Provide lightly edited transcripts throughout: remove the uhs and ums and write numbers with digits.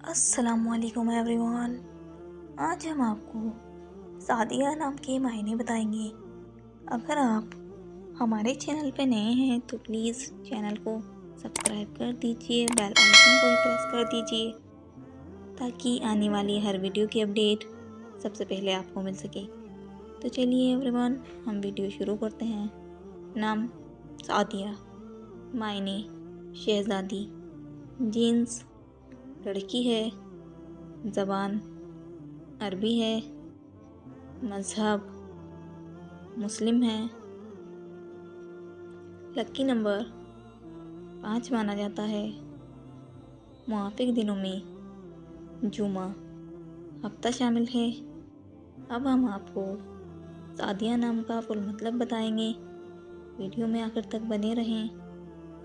السلام علیکم every one. آج ہم آپ کو سعدیہ نام کے معنی بتائیں گے۔ اگر آپ ہمارے چینل پہ نئے ہیں تو پلیز چینل کو سبسکرائب کر دیجئے، بیل آئیکن کو پریس کر دیجئے تاکہ آنے والی ہر ویڈیو کی اپڈیٹ سب سے پہلے آپ کو مل سکے۔ تو چلیے ایوری ون، ہم ویڈیو شروع کرتے ہیں۔ نام سعدیہ، معنی شہزادی، جنس لڑکی ہے، زبان عربی ہے، مذہب مسلم ہے، لکی نمبر 5 مانا جاتا ہے، موافق دنوں میں جمعہ ہفتہ شامل ہے۔ اب ہم آپ کو سعدیہ نام کا فل مطلب بتائیں گے۔ ویڈیو میں آخر تک بنے رہیں،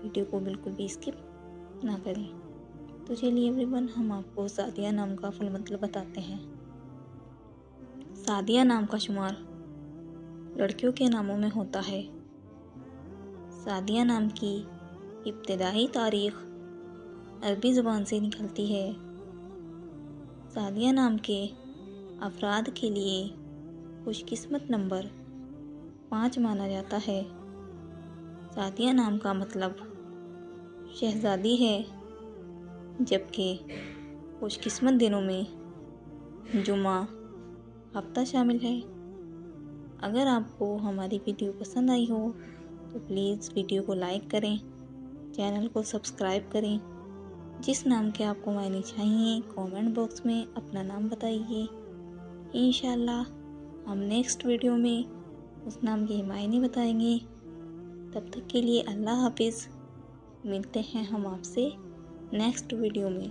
ویڈیو کو بالکل بھی اسکپ نہ کریں۔ تو چلیے ایوری ون، ہم آپ کو سعدیہ نام کا فل مطلب بتاتے ہیں۔ سعدیہ نام کا شمار لڑکیوں کے ناموں میں ہوتا ہے۔ سعدیہ نام کی ابتدائی تاریخ عربی زبان سے نکلتی ہے۔ سعدیہ نام کے افراد کے لیے خوش قسمت نمبر 5 مانا جاتا ہے۔ سعدیہ نام کا مطلب شہزادی ہے، جبکہ خوش قسمت دنوں میں جمعہ ہفتہ شامل ہے۔ اگر آپ کو ہماری ویڈیو پسند آئی ہو تو پلیز ویڈیو کو لائک کریں، چینل کو سبسکرائب کریں۔ جس نام کے آپ کو معنی چاہیے کامنٹ باکس میں اپنا نام بتائیے۔ انشاءاللہ ہم نیکسٹ ویڈیو میں اس نام کے معنی بتائیں گے۔ تب تک کے لیے اللہ حافظ۔ ملتے ہیں ہم آپ سے نیکسٹ ویڈیو میں۔